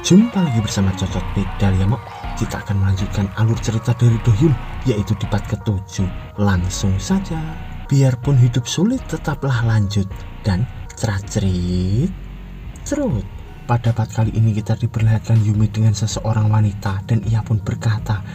Jumpa lagi bersama Cocot Pik Daliamok. Kita akan melanjutkan alur cerita dari Dohyun, yaitu di part ke-7. Langsung saja. Biarpun hidup sulit, tetaplah lanjut. Dan cerit cerut. Pada part kali ini kita diperlihatkan Yumi dengan seseorang wanita, dan ia pun berkata,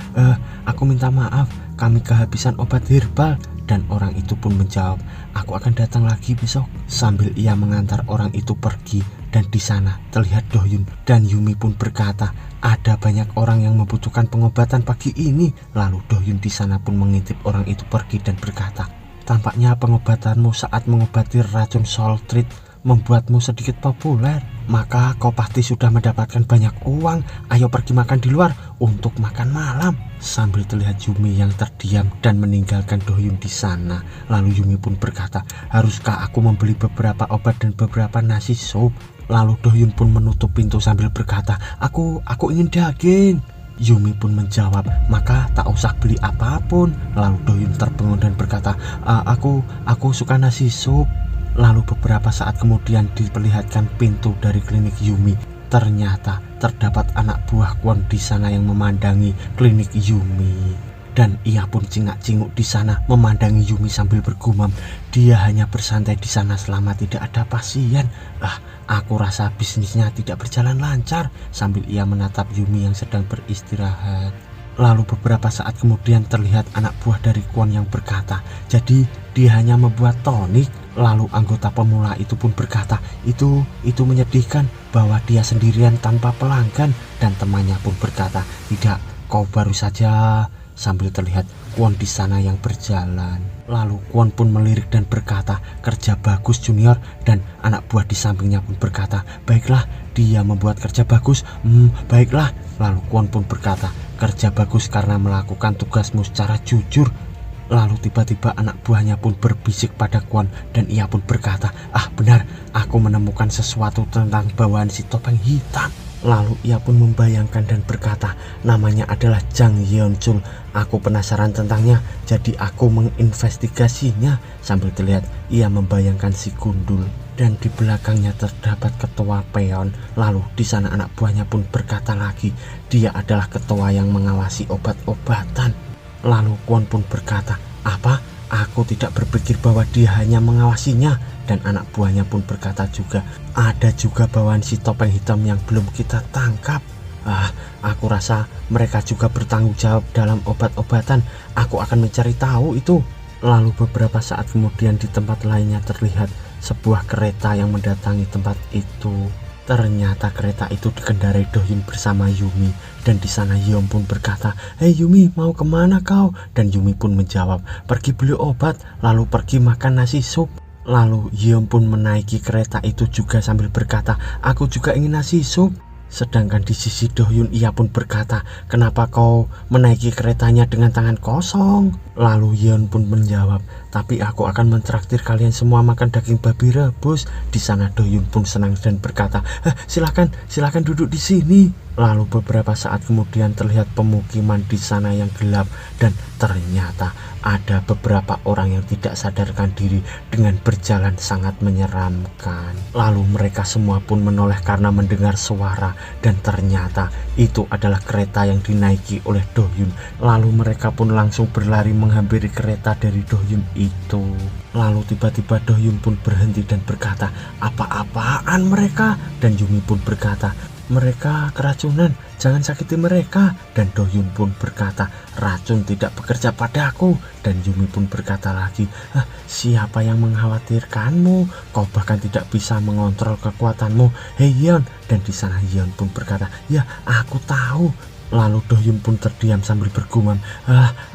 aku minta maaf, kami kehabisan obat herbal. Dan orang itu pun menjawab, aku akan datang lagi besok. Sambil ia mengantar orang itu pergi, dan di sana terlihat Dohyun dan Yumi pun berkata, ada banyak orang yang membutuhkan pengobatan pagi ini. Lalu Dohyun di sana pun mengintip orang itu pergi dan berkata, tampaknya pengobatanmu saat mengobati racun Soltrit membuatmu sedikit populer. Maka kau pasti sudah mendapatkan banyak uang. Ayo pergi makan di luar untuk makan malam. Sambil terlihat Yumi yang terdiam dan meninggalkan Dohyun di sana. Lalu Yumi pun berkata, haruskah aku membeli beberapa obat dan beberapa nasi sup? Lalu Dohyun pun menutup pintu sambil berkata, aku ingin daging. Yumi pun menjawab, maka tak usah beli apapun. Lalu Dohyun terbangun dan berkata, aku suka nasi sup. Lalu beberapa saat kemudian diperlihatkan pintu dari klinik Yumi. Ternyata terdapat anak buah Kwon di sana yang memandangi klinik Yumi. Dan ia pun cingak-cinguk di sana memandangi Yumi sambil bergumam, dia hanya bersantai di sana selama tidak ada pasien. Aku rasa bisnisnya tidak berjalan lancar. Sambil ia menatap Yumi yang sedang beristirahat. Lalu beberapa saat kemudian terlihat anak buah dari Kwon yang berkata, jadi dia hanya membuat tonik. Lalu anggota pemula itu pun berkata, itu menyedihkan bahwa dia sendirian tanpa pelanggan. Dan temannya pun berkata, tidak, kau baru saja. Sambil terlihat Kwon di sana yang berjalan. Lalu Kwon pun melirik dan berkata, kerja bagus junior. Dan anak buah di sampingnya pun berkata, baiklah, dia membuat kerja bagus. Baiklah. Lalu Kwon pun berkata, kerja bagus karena melakukan tugasmu secara jujur. Lalu tiba-tiba anak buahnya pun berbisik pada Kwon dan ia pun berkata, benar, aku menemukan sesuatu tentang bawaan si topeng hitam. Lalu ia pun membayangkan dan berkata, namanya adalah Jang Yeonchul. Aku penasaran tentangnya, jadi aku menginvestigasinya. Sambil terlihat ia membayangkan si gundul dan di belakangnya terdapat ketua peon. Lalu di sana anak buahnya pun berkata lagi, dia adalah ketua yang mengawasi obat-obatan. Lalu Kwon pun berkata, apa? Aku tidak berpikir bahwa dia hanya mengawasinya. Dan anak buahnya pun berkata juga, ada juga bawaan si topeng hitam yang belum kita tangkap. Aku rasa mereka juga bertanggung jawab dalam obat-obatan. Aku akan mencari tahu itu. Lalu beberapa saat kemudian di tempat lainnya terlihat sebuah kereta yang mendatangi tempat itu. Ternyata kereta itu dikendarai Dohyun bersama Yumi. Dan di sana Yeon pun berkata, hei Yumi, mau kemana kau? Dan Yumi pun menjawab, pergi beli obat, lalu pergi makan nasi sup. Lalu Yeon pun menaiki kereta itu juga sambil berkata, aku juga ingin nasi sup. Sedangkan di sisi Dohyun ia pun berkata, kenapa kau menaiki keretanya dengan tangan kosong? Lalu Yeon pun menjawab, tapi aku akan mentraktir kalian semua makan daging babi rebus. Di sana Dohyun pun senang dan berkata, silakan duduk di sini. Lalu beberapa saat kemudian terlihat pemukiman di sana yang gelap dan ternyata ada beberapa orang yang tidak sadarkan diri dengan berjalan sangat menyeramkan. Lalu mereka semua pun menoleh karena mendengar suara dan ternyata itu adalah kereta yang dinaiki oleh Dohyun. Lalu mereka pun langsung berlari menghampiri kereta dari Dohyun itu. Lalu tiba-tiba Dohyun pun berhenti dan berkata, apa-apaan mereka? Dan Yumi pun berkata, mereka keracunan, jangan sakiti mereka. Dan Dohyun pun berkata, racun tidak bekerja padaku. Dan Yumi pun berkata lagi, siapa yang mengkhawatirkanmu? Kau bahkan tidak bisa mengontrol kekuatanmu, hei Yeon. Dan di sana Yeon pun berkata, ya aku tahu. Lalu Dohyun pun terdiam sambil bergumam,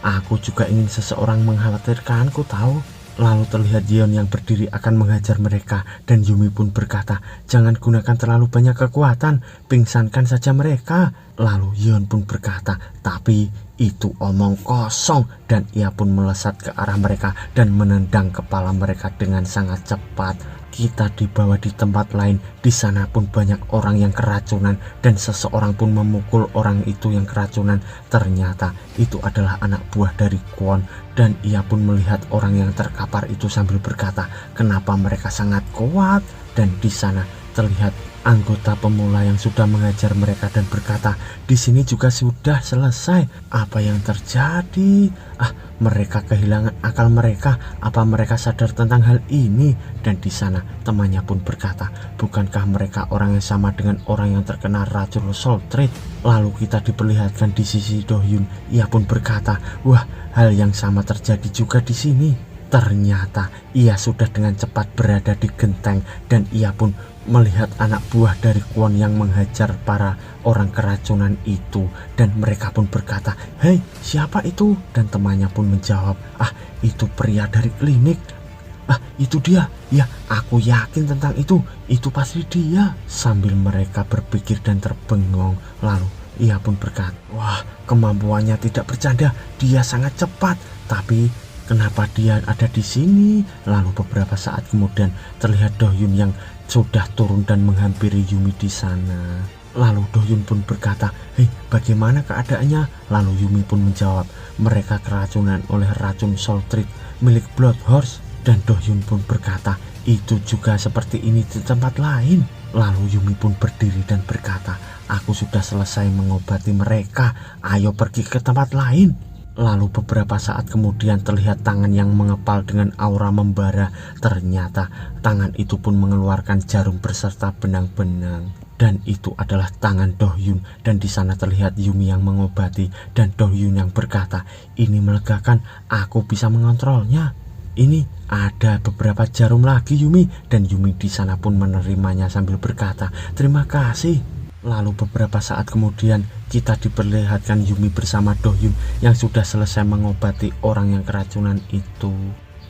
aku juga ingin seseorang mengkhawatirkanku tahu. Lalu terlihat Yeon yang berdiri akan menghajar mereka dan Yumi pun berkata, jangan gunakan terlalu banyak kekuatan, pingsankan saja mereka. Lalu Yeon pun berkata, tapi itu omong kosong. Dan ia pun melesat ke arah mereka dan menendang kepala mereka dengan sangat cepat. Kita dibawa di tempat lain. Di sana pun banyak orang yang keracunan dan seseorang pun memukul orang itu yang keracunan. Ternyata itu adalah anak buah dari Kwon dan ia pun melihat orang yang terkapar itu sambil berkata, kenapa mereka sangat kuat? Dan di sana terlihat anggota pemula yang sudah mengajar mereka dan berkata, di sini juga sudah selesai. Apa yang terjadi? Mereka kehilangan akal mereka. Apa mereka sadar tentang hal ini? Dan di sana temannya pun berkata, bukankah mereka orang yang sama dengan orang yang terkena racun Saltred? Lalu kita diperlihatkan di sisi Do-hyun. Ia pun berkata, wah, hal yang sama terjadi juga di sini. Ternyata ia sudah dengan cepat berada di genteng dan ia pun melihat anak buah dari Kwon yang menghajar para orang keracunan itu, dan mereka pun berkata, hei, siapa itu? Dan temannya pun menjawab, itu pria dari klinik. Itu dia. Ya, aku yakin tentang itu pasti dia. Sambil mereka berpikir dan terbengong, lalu ia pun berkata, wah, kemampuannya tidak bercanda, dia sangat cepat, tapi kenapa dia ada di sini? Lalu beberapa saat kemudian terlihat Do-hyun yang sudah turun dan menghampiri Yumi di sana. Lalu Do-hyun pun berkata, hei, bagaimana keadaannya? Lalu Yumi pun menjawab, mereka keracunan oleh racun Saltred milik Blood Horse. Dan Do-hyun pun berkata, itu juga seperti ini di tempat lain. Lalu Yumi pun berdiri dan berkata, aku sudah selesai mengobati mereka, ayo pergi ke tempat lain. Lalu beberapa saat kemudian terlihat tangan yang mengepal dengan aura membara. Ternyata tangan itu pun mengeluarkan jarum berserta benang-benang. Dan itu adalah tangan Do-hyun. Dan di sana terlihat Yumi yang mengobati dan Do-hyun yang berkata, ini melegakan, aku bisa mengontrolnya. Ini ada beberapa jarum lagi Yumi. Dan Yumi di sana pun menerimanya sambil berkata, terima kasih. Lalu beberapa saat kemudian kita diperlihatkan Yumi bersama Do-hyun yang sudah selesai mengobati orang yang keracunan itu.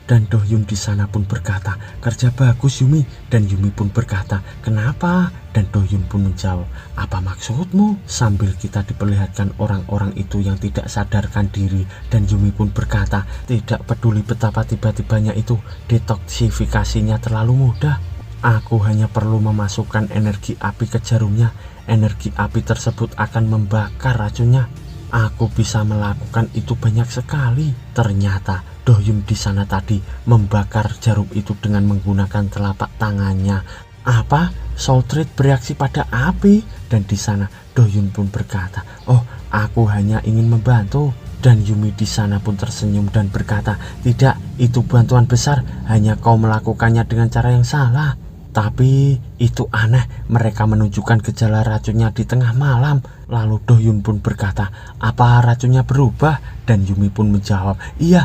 Dan Do-hyun di sana pun berkata, kerja bagus Yumi. Dan Yumi pun berkata, kenapa? Dan Do-hyun pun menjawab, apa maksudmu? Sambil kita diperlihatkan orang-orang itu yang tidak sadarkan diri. Dan Yumi pun berkata, tidak peduli betapa tiba-tibanya itu, detoksifikasinya terlalu mudah. Aku hanya perlu memasukkan energi api ke jarumnya. Energi api tersebut akan membakar racunnya. Aku bisa melakukan itu banyak sekali. Ternyata Do-hyun di sana tadi membakar jarum itu dengan menggunakan telapak tangannya. Apa? Saltred bereaksi pada api? Dan di sana Do-hyun pun berkata, oh, aku hanya ingin membantu. Dan Yumi di sana pun tersenyum dan berkata, tidak, itu bantuan besar, hanya kau melakukannya dengan cara yang salah. Tapi itu aneh, mereka menunjukkan gejala racunnya di tengah malam. Lalu Do-hyun pun berkata, apa racunnya berubah? Dan Yumi pun menjawab, iya,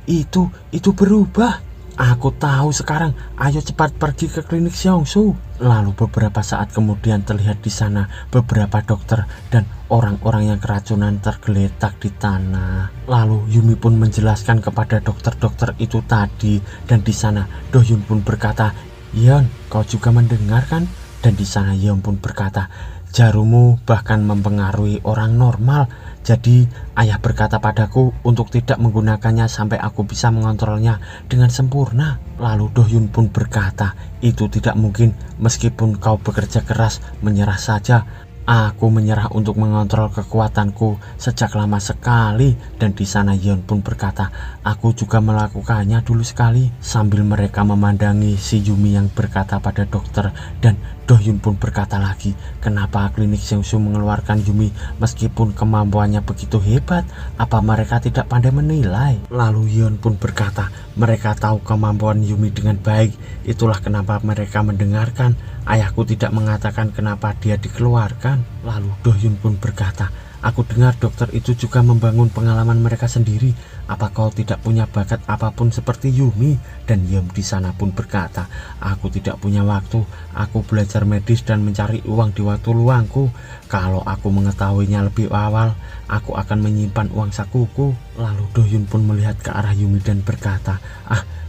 itu berubah. Aku tahu sekarang, ayo cepat pergi ke klinik Seongsu. Lalu beberapa saat kemudian terlihat di sana beberapa dokter dan orang-orang yang keracunan tergeletak di tanah. Lalu Yumi pun menjelaskan kepada dokter-dokter itu tadi, dan di sana Do-hyun pun berkata, Yeon, kau juga mendengar kan? Dan di sana Yeon pun berkata, jarumu bahkan mempengaruhi orang normal. Jadi ayah berkata padaku untuk tidak menggunakannya sampai aku bisa mengontrolnya dengan sempurna. Lalu Do-hyun pun berkata, itu tidak mungkin, meskipun kau bekerja keras, menyerah saja. Aku menyerah untuk mengontrol kekuatanku sejak lama sekali. Dan di sana Yeon pun berkata, aku juga melakukannya dulu sekali. Sambil mereka memandangi si Yumi yang berkata pada dokter. Dan Do-hyun pun berkata lagi, kenapa klinik Seongsu mengeluarkan Yumi meskipun kemampuannya begitu hebat? Apa mereka tidak pandai menilai? Lalu Yeon pun berkata, mereka tahu kemampuan Yumi dengan baik. Itulah kenapa mereka mendengarkan. Ayahku tidak mengatakan kenapa dia dikeluarkan. Lalu Do-hyun pun berkata, aku dengar dokter itu juga membangun pengalaman mereka sendiri. Apa kau tidak punya bakat apapun seperti Yumi? Dan Yeon di sana pun berkata, aku tidak punya waktu. Aku belajar medis dan mencari uang di waktu luangku. Kalau aku mengetahuinya lebih awal, aku akan menyimpan uang sakuku. Lalu Do-hyun pun melihat ke arah Yumi dan berkata,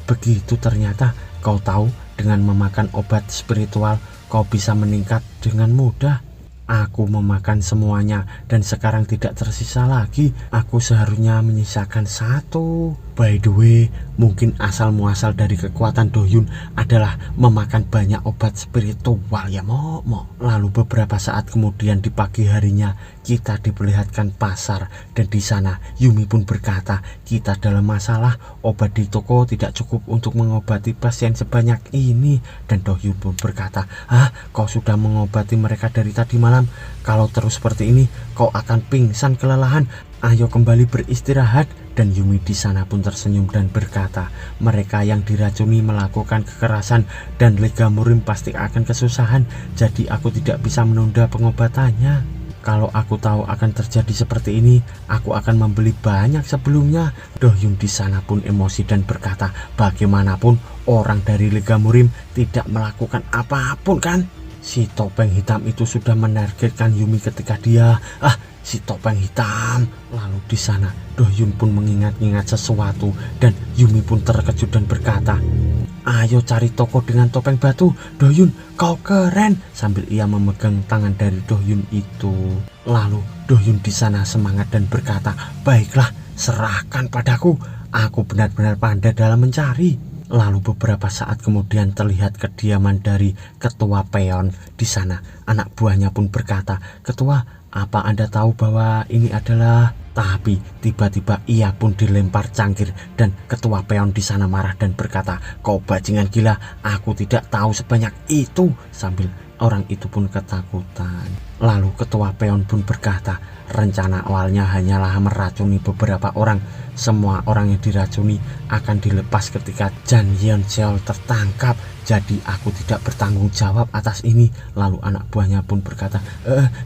begitu ternyata. Kau tahu, dengan memakan obat spiritual, kau bisa meningkat dengan mudah. Aku memakan semuanya dan sekarang tidak tersisa lagi. Aku seharusnya menyisakan satu. By the way, mungkin asal muasal dari kekuatan Dohyun adalah memakan banyak obat spiritual ya mo. Lalu beberapa saat kemudian di pagi harinya kita diperlihatkan pasar, dan di sana Yumi pun berkata kita dalam masalah, obat di toko tidak cukup untuk mengobati pasien sebanyak ini. Dan Dohyun pun berkata, kau sudah mengobati mereka dari tadi malam, kalau terus seperti ini kau akan pingsan kelelahan, ayo kembali beristirahat. Dan Yumi di sana pun tersenyum dan berkata, mereka yang diracuni melakukan kekerasan dan Legamurim pasti akan kesusahan, jadi aku tidak bisa menunda pengobatannya. Kalau aku tahu akan terjadi seperti ini, aku akan membeli banyak sebelumnya. Dohyun di sana pun emosi dan berkata, bagaimanapun orang dari Legamurim tidak melakukan apapun kan? Si topeng hitam itu sudah menargetkan Yumi ketika dia si topeng hitam. Lalu di sana Dohyun pun mengingat-ingat sesuatu, dan Yumi pun terkejut dan berkata, ayo cari toko dengan topeng batu, Dohyun, kau keren, sambil ia memegang tangan dari Dohyun itu. Lalu Dohyun di sana semangat dan berkata, baiklah, serahkan padaku, aku benar-benar pandai dalam mencari. Lalu beberapa saat kemudian terlihat kediaman dari ketua peon. Di sana anak buahnya pun berkata, ketua, apa Anda tahu bahwa ini adalah... Tapi tiba-tiba ia pun dilempar cangkir, dan ketua peon di sana marah dan berkata, kau bajingan gila, aku tidak tahu sebanyak itu, sambil orang itu pun ketakutan. Lalu ketua peon pun berkata, rencana awalnya hanyalah meracuni beberapa orang. Semua orang yang diracuni akan dilepas ketika Jan Yeon Seol tertangkap, jadi aku tidak bertanggung jawab atas ini. Lalu anak buahnya pun berkata,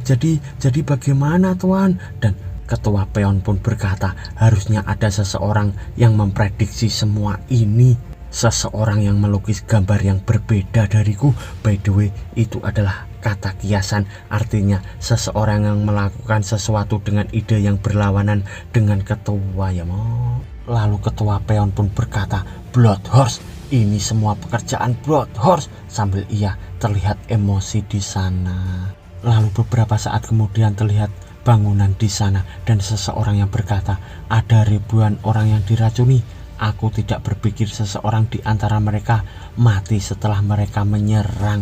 jadi bagaimana tuan? Dan ketua peon pun berkata, harusnya ada seseorang yang memprediksi semua ini, seseorang yang melukis gambar yang berbeda dariku. By the way, itu adalah kata kiasan, artinya seseorang yang melakukan sesuatu dengan ide yang berlawanan dengan ketua ya mo. Lalu ketua peon pun berkata, Blood Horse, ini semua pekerjaan Blood Horse, sambil ia terlihat emosi di sana. Lalu beberapa saat kemudian terlihat bangunan di sana, dan seseorang yang berkata, ada ribuan orang yang diracuni. Aku tidak berpikir seseorang di antara mereka mati setelah mereka menyerang.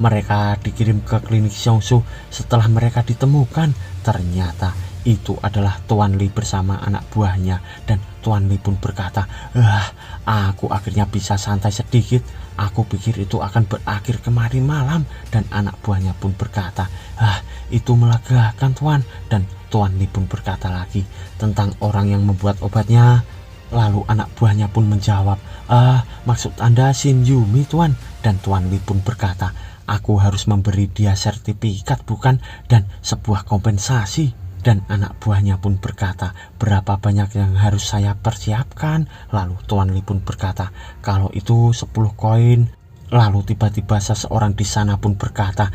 Mereka dikirim ke klinik Seongsu setelah mereka ditemukan. Ternyata itu adalah Tuan Lee bersama anak buahnya, dan Tuan Lee pun berkata, aku akhirnya bisa santai sedikit. Aku pikir itu akan berakhir kemarin malam. Dan anak buahnya pun berkata, itu melegakan Tuan. Dan Tuan Lee pun berkata lagi tentang orang yang membuat obatnya. Lalu anak buahnya pun menjawab, maksud Anda Shin Yumi Tuan? Dan Tuan Lee pun berkata, aku harus memberi dia sertifikat bukan, dan sebuah kompensasi. Dan anak buahnya pun berkata, berapa banyak yang harus saya persiapkan? Lalu Tuan Lee pun berkata, kalau itu 10 koin. Lalu tiba-tiba seseorang di sana pun berkata,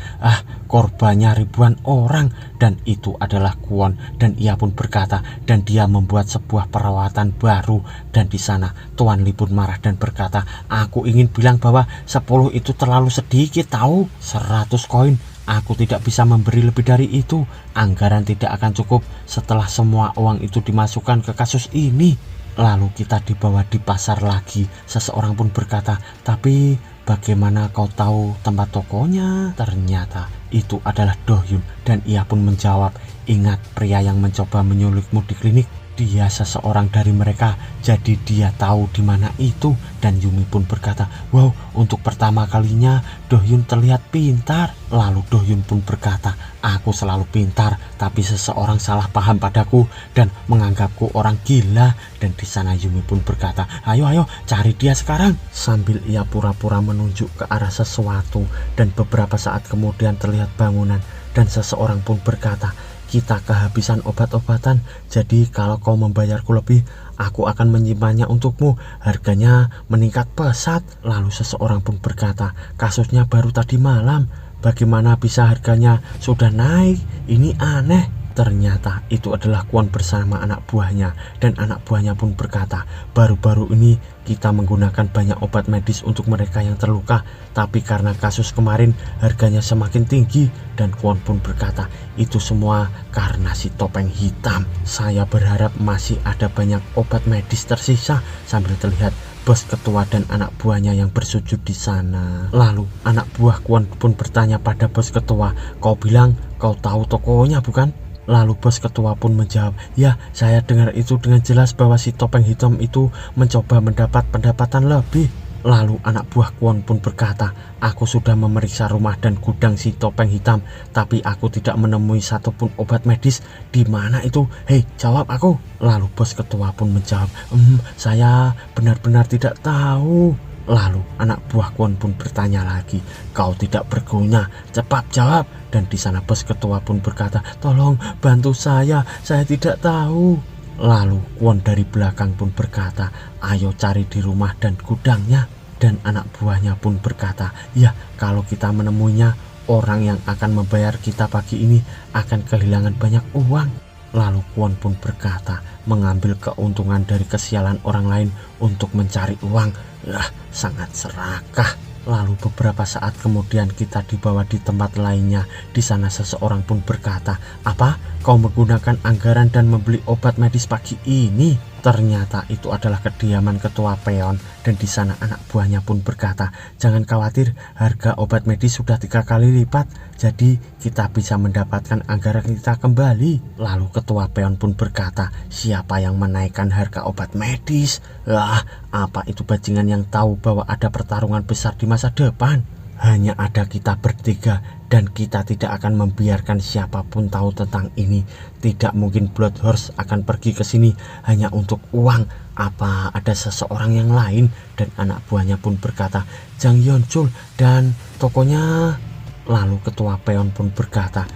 korbannya ribuan orang, dan itu adalah Kwon. Dan ia pun berkata, dan dia membuat sebuah perawatan baru. Dan di sana Tuan Lee pun marah dan berkata, aku ingin bilang bahwa 10 itu terlalu sedikit tahu, 100 koin. Aku tidak bisa memberi lebih dari itu. Anggaran tidak akan cukup setelah semua uang itu dimasukkan ke kasus ini. Lalu kita dibawa di pasar lagi. Seseorang pun berkata, tapi bagaimana kau tahu tempat tokonya? Ternyata itu adalah Dohyun, dan ia pun menjawab, ingat pria yang mencoba menyulikmu di klinik? Dia seseorang dari mereka, jadi dia tahu di mana itu. Dan Yumi pun berkata, wow, untuk pertama kalinya Dohyun terlihat pintar. Lalu Dohyun pun berkata, aku selalu pintar, tapi seseorang salah paham padaku dan menganggapku orang gila. Dan di sana Yumi pun berkata, ayo cari dia sekarang, sambil ia pura-pura menunjuk ke arah sesuatu. Dan beberapa saat kemudian terlihat bangunan, dan seseorang pun berkata, kita kehabisan obat-obatan, jadi kalau kau membayarku lebih, aku akan menyimpannya untukmu, harganya meningkat pesat. Lalu seseorang pun berkata, kasusnya baru tadi malam, bagaimana bisa harganya sudah naik? Ini aneh. Ternyata itu adalah Kwon bersama anak buahnya, dan anak buahnya pun berkata, baru-baru ini kita menggunakan banyak obat medis untuk mereka yang terluka, tapi karena kasus kemarin harganya semakin tinggi. Dan Kwon pun berkata, itu semua karena si topeng hitam. Saya berharap masih ada banyak obat medis tersisa. Sambil terlihat bos ketua dan anak buahnya yang bersujud di sana. Lalu anak buah Kwon pun bertanya pada bos ketua, kau bilang kau tahu tokonya bukan? Lalu bos ketua pun menjawab, ya saya dengar itu dengan jelas bahwa si topeng hitam itu mencoba mendapat pendapatan lebih. Lalu anak buah Kwon pun berkata, aku sudah memeriksa rumah dan gudang si topeng hitam, tapi aku tidak menemui satupun obat medis. Di mana itu? Hei, jawab aku. Lalu bos ketua pun menjawab, saya benar-benar tidak tahu. Lalu anak buah Kwon pun bertanya lagi, kau tidak berguna, cepat jawab. Dan di sana bos ketua pun berkata, tolong bantu saya tidak tahu. Lalu Kwon dari belakang pun berkata, ayo cari di rumah dan gudangnya. Dan anak buahnya pun berkata, ya kalau kita menemuinya, orang yang akan membayar kita pagi ini akan kehilangan banyak uang. Lalu Kwon pun berkata, mengambil keuntungan dari kesialan orang lain untuk mencari uang, sangat serakah. Lalu beberapa saat kemudian kita dibawa di tempat lainnya. Di sana seseorang pun berkata, apa? Kau menggunakan anggaran dan membeli obat medis pagi ini? Ternyata itu adalah kediaman ketua peon, dan di sana anak buahnya pun berkata, jangan khawatir, harga obat medis sudah 3 kali lipat, jadi kita bisa mendapatkan anggaran kita kembali. Lalu ketua peon pun berkata, siapa yang menaikkan harga obat medis? Apa itu bajingan yang tahu bahwa ada pertarungan besar di masa depan? Hanya ada kita bertiga, dan kita tidak akan membiarkan siapapun tahu tentang ini. Tidak mungkin Blood Horse akan pergi ke sini hanya untuk uang. Apa ada seseorang yang lain? Dan anak buahnya pun berkata, Jang Yeonchul dan tokonya. Lalu ketua peon pun berkata,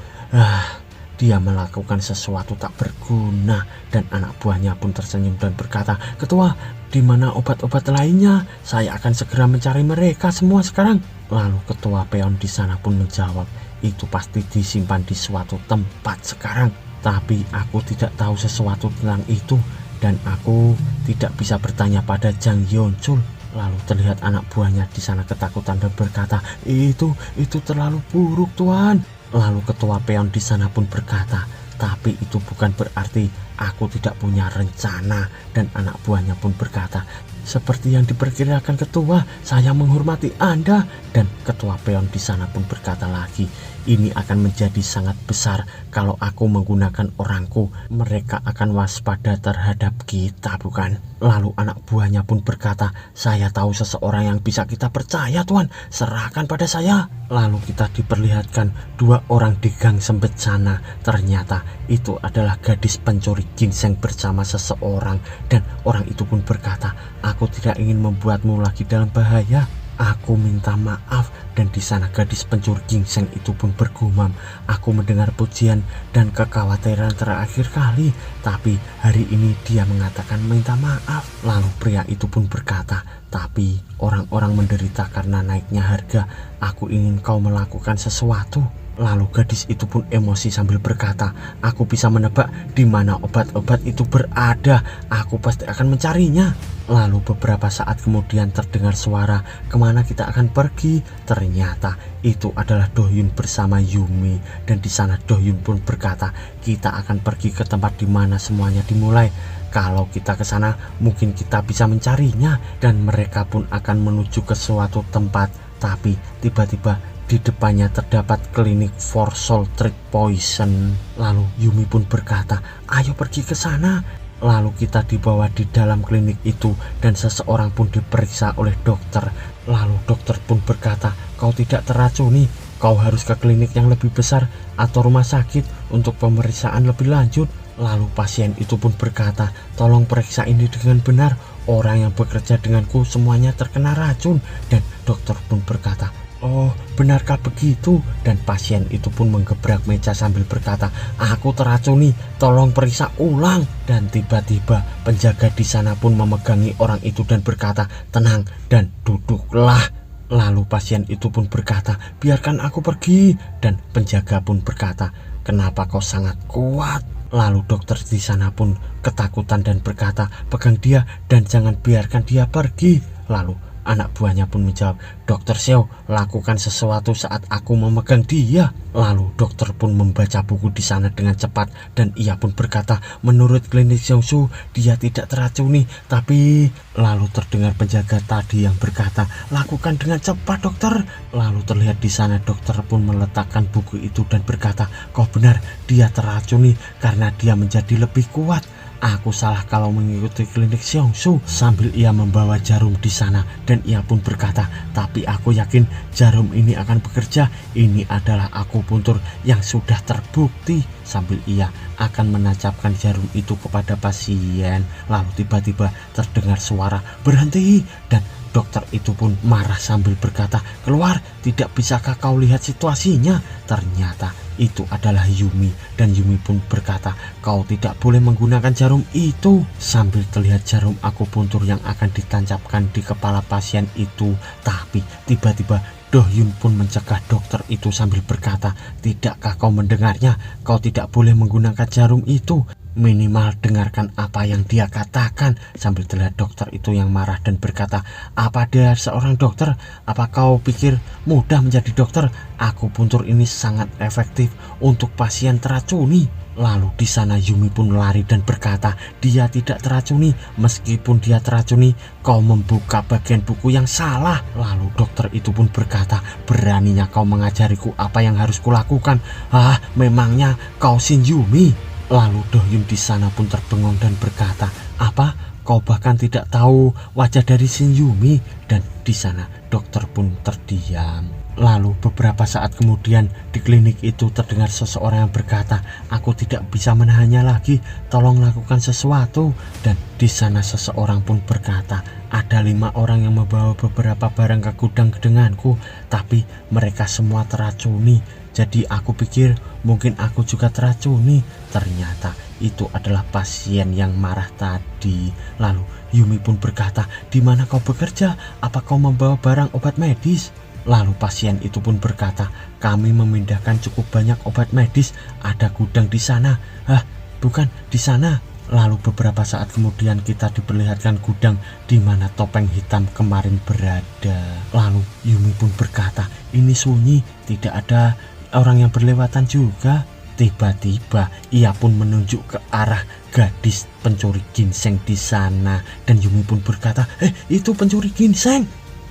dia melakukan sesuatu tak berguna. Dan anak buahnya pun tersenyum dan berkata, ketua, di mana obat-obat lainnya? Saya akan segera mencari mereka semua sekarang. Lalu ketua peon di sana pun menjawab, itu pasti disimpan di suatu tempat sekarang, tapi aku tidak tahu sesuatu tentang itu, dan aku tidak bisa bertanya pada Jang Yeonchul. Lalu terlihat anak buahnya di sana ketakutan dan berkata, itu terlalu buruk tuan. Lalu ketua peon di sana pun berkata, tapi itu bukan berarti aku tidak punya rencana. Dan anak buahnya pun berkata, seperti yang diperkirakan ketua, saya menghormati Anda. Dan ketua peon di sana pun berkata lagi, ini akan menjadi sangat besar kalau aku menggunakan orangku. Mereka akan waspada terhadap kita, bukan? Lalu anak buahnya pun berkata, saya tahu seseorang yang bisa kita percaya tuan, serahkan pada saya. Lalu kita diperlihatkan 2 orang di gang sempit sana. Ternyata itu adalah gadis pencuri ginseng bersama seseorang. Dan orang itu pun berkata, aku tidak ingin membuatmu lagi dalam bahaya, aku minta maaf. Dan di sana gadis pencuri ginseng itu pun bergumam, aku mendengar pujian dan kekhawatiran terakhir kali, tapi hari ini dia mengatakan minta maaf. Lalu pria itu pun berkata, tapi orang-orang menderita karena naiknya harga, aku ingin kau melakukan sesuatu. Lalu gadis itu pun emosi sambil berkata, aku bisa menebak di mana obat-obat itu berada, aku pasti akan mencarinya. Lalu beberapa saat kemudian terdengar suara, kemana kita akan pergi? Ternyata itu adalah Dohyun bersama Yumi. Dan di sana Dohyun pun berkata, kita akan pergi ke tempat di mana semuanya dimulai. Kalau kita ke sana mungkin kita bisa mencarinya. Dan mereka pun akan menuju ke suatu tempat, tapi tiba-tiba di depannya terdapat klinik for soul treat poison. Lalu Yumi pun berkata, ayo pergi ke sana. Lalu kita dibawa di dalam klinik itu, dan seseorang pun diperiksa oleh dokter. Lalu dokter pun berkata, kau tidak teracuni, kau harus ke klinik yang lebih besar atau rumah sakit untuk pemeriksaan lebih lanjut. Lalu pasien itu pun berkata, tolong periksa ini dengan benar, orang yang bekerja denganku semuanya terkena racun. Dan dokter pun berkata, oh, benarkah begitu? Dan pasien itu pun menggebrak meja sambil berkata, aku teracuni, tolong periksa ulang. Dan tiba-tiba penjaga di sana pun memegangi orang itu dan berkata, tenang dan duduklah. Lalu pasien itu pun berkata, biarkan aku pergi. Dan penjaga pun berkata, kenapa kau sangat kuat? Lalu dokter di sana pun ketakutan dan berkata, pegang dia dan jangan biarkan dia pergi. Lalu anak buahnya pun menjawab, Dokter Xiao, lakukan sesuatu saat aku memegang dia. Lalu dokter pun membaca buku di sana dengan cepat dan ia pun berkata, menurut klinik Xiaoshu dia tidak teracuni, tapi lalu terdengar penjaga tadi yang berkata, lakukan dengan cepat dokter. Lalu terlihat di sana dokter pun meletakkan buku itu dan berkata, kau benar, dia teracuni karena dia menjadi lebih kuat. Aku salah kalau mengikuti klinik Xiaoshu. Sambil ia membawa jarum di sana dan ia pun berkata, tapi aku yakin jarum ini akan bekerja. Ini adalah akupuntur yang sudah terbukti. Sambil ia akan menancapkan jarum itu kepada pasien, lalu tiba-tiba terdengar suara berhenti dan dokter itu pun marah sambil berkata, keluar, tidak bisakah kau lihat situasinya? Ternyata itu adalah Yumi dan Yumi pun berkata, kau tidak boleh menggunakan jarum itu. Sambil terlihat jarum akupuntur yang akan ditancapkan di kepala pasien itu, tapi tiba-tiba Dohyun pun mencegah dokter itu sambil berkata, tidakkah kau mendengarnya? Kau tidak boleh menggunakan jarum itu. Minimal dengarkan apa yang dia katakan. Sambil terlihat dokter itu yang marah dan berkata, apa dia seorang dokter? Apa kau pikir mudah menjadi dokter? Akupuntur ini sangat efektif untuk pasien teracuni. Lalu di sana Yumi pun lari dan berkata, dia tidak teracuni. Meskipun dia teracuni, kau membuka bagian buku yang salah. Lalu dokter itu pun berkata, beraninya kau mengajariku apa yang harus kulakukan? Ah, memangnya kau Shin Yumi? Lalu Dohyun di sana pun terbengong dan berkata, apa? Kau bahkan tidak tahu wajah dari Shin Yumi? Dan di sana dokter pun terdiam. Lalu beberapa saat kemudian di klinik itu terdengar seseorang yang berkata, aku tidak bisa menahannya lagi, tolong lakukan sesuatu. Dan di sana seseorang pun berkata, ada 5 orang yang membawa beberapa barang ke gudang denganku, tapi mereka semua teracuni. Jadi aku pikir mungkin aku juga teracuni. Ternyata itu adalah pasien yang marah tadi. Lalu Yumi pun berkata, di mana kau bekerja? Apa kau membawa barang obat medis? Lalu pasien itu pun berkata, kami memindahkan cukup banyak obat medis, ada gudang di sana. Hah, bukan di sana. Lalu beberapa saat kemudian kita diperlihatkan gudang di mana topeng hitam kemarin berada. Lalu Yumi pun berkata, ini sunyi, tidak ada orang yang berlewatan juga. Tiba-tiba ia pun menunjuk ke arah gadis pencuri ginseng di sana dan Yumi pun berkata, itu pencuri ginseng.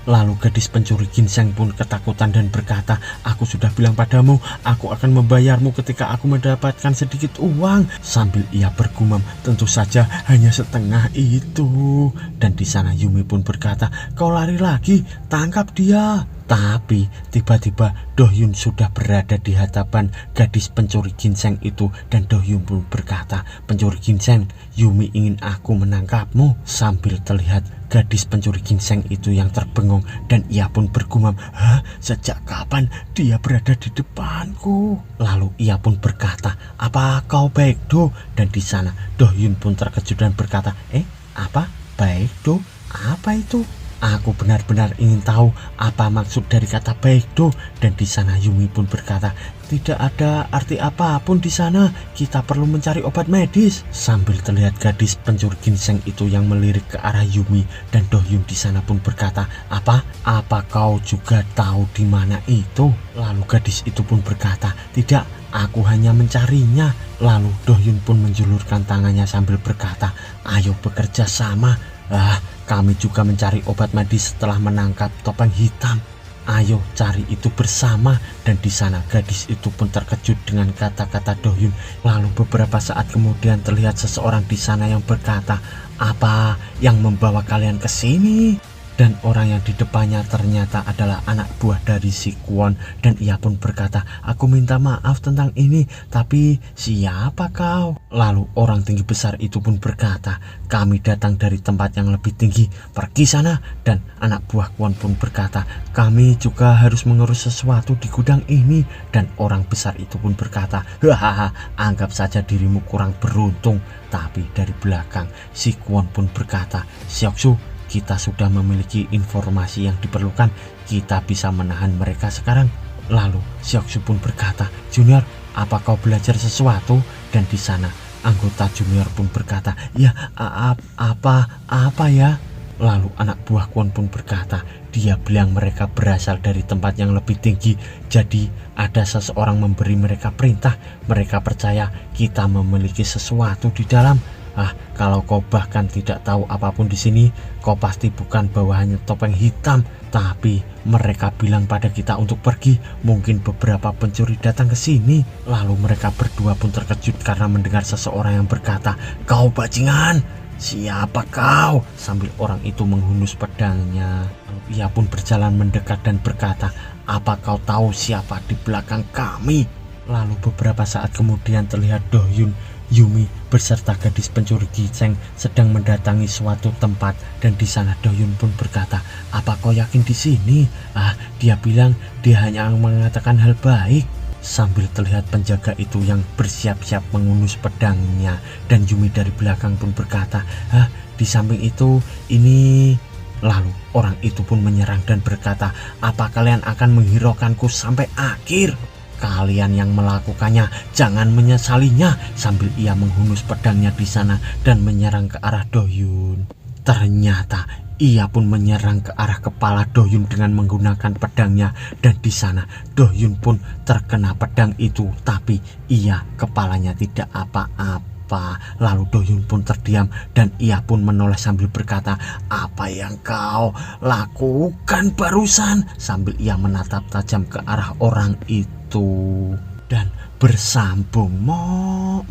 Lalu gadis pencuri ginseng pun ketakutan dan berkata, aku sudah bilang padamu, aku akan membayarmu ketika aku mendapatkan sedikit uang. Sambil ia bergumam, tentu saja hanya setengah itu. Dan di sana Yumi pun berkata, kau lari lagi, tangkap dia. Tapi tiba-tiba Dohyun sudah berada di hadapan gadis pencuri ginseng itu dan Dohyun pun berkata, pencuri ginseng, Yumi ingin aku menangkapmu. Sambil terlihat gadis pencuri ginseng itu yang terbengong dan ia pun bergumam, hah, sejak kapan dia berada di depanku? Lalu ia pun berkata, apa kau Baekdo? Dan di sana Dohyun pun terkejut dan berkata, apa Baekdo? Apa itu? Aku benar-benar ingin tahu apa maksud dari kata Baekdo. Dan di sana Yumi pun berkata, tidak ada arti apapun di sana. Kita perlu mencari obat medis. Sambil terlihat gadis pencuri ginseng itu yang melirik ke arah Yumi dan Dohyun di sana pun berkata, apa kau juga tahu di mana itu? Lalu gadis itu pun berkata, tidak, aku hanya mencarinya. Lalu Dohyun pun menjulurkan tangannya sambil berkata, ayo bekerja sama. Kami juga mencari obat medis setelah menangkap topeng hitam. Ayo cari itu bersama. Dan di sana gadis itu pun terkejut dengan kata-kata Dohyun. Lalu beberapa saat kemudian terlihat seseorang di sana yang berkata, apa yang membawa kalian ke sini? Dan orang yang di depannya ternyata adalah anak buah dari si Kwon. Dan ia pun berkata, aku minta maaf tentang ini, tapi siapa kau? Lalu orang tinggi besar itu pun berkata, kami datang dari tempat yang lebih tinggi, pergi sana. Dan anak buah Kwon pun berkata, kami juga harus mengurus sesuatu di gudang ini. Dan orang besar itu pun berkata, hahaha, anggap saja dirimu kurang beruntung. Tapi dari belakang si Kwon pun berkata, Xiaoxu, kita sudah memiliki informasi yang diperlukan, kita bisa menahan mereka sekarang. Lalu Xiaoxu pun berkata, Junior, apa kau belajar sesuatu?" Dan di sana anggota junior pun berkata, "Ya, apa ya?" Lalu anak buah Kwon pun berkata, "Dia bilang mereka berasal dari tempat yang lebih tinggi. Jadi ada seseorang memberi mereka perintah. Mereka percaya kita memiliki sesuatu di dalam. Kalau kau bahkan tidak tahu apapun di sini, kau pasti bukan bawahannya topeng hitam. Tapi mereka bilang pada kita untuk pergi. Mungkin beberapa pencuri datang ke sini." Lalu mereka berdua pun terkejut karena mendengar seseorang yang berkata, "Kau bajingan, siapa kau?" Sambil orang itu menghunus pedangnya. Lalu ia pun berjalan mendekat dan berkata, "Apa kau tahu siapa di belakang kami?" Lalu beberapa saat kemudian terlihat Do-hyun, Yumi beserta gadis pencuri giceng sedang mendatangi suatu tempat, dan di sana Do-hyun pun berkata, "Apa kau yakin di sini?" Dia bilang dia hanya mengatakan hal baik. Sambil terlihat penjaga itu yang bersiap-siap mengunus pedangnya, dan Yumi dari belakang pun berkata, "Di samping itu ini." Lalu orang itu pun menyerang dan berkata, "Apa kalian akan menghiraukanku sampai akhir? Kalian yang melakukannya jangan menyesalinya." Sambil ia menghunus pedangnya di sana dan menyerang ke arah Do-hyun. Ternyata ia pun menyerang ke arah kepala Do-hyun dengan menggunakan pedangnya, dan di sana Do-hyun pun terkena pedang itu, tapi kepalanya tidak apa-apa. Lalu Do-hyun pun terdiam dan ia pun menoleh sambil berkata, "Apa yang kau lakukan barusan?" Sambil ia menatap tajam ke arah orang itu dan bersambung. Mo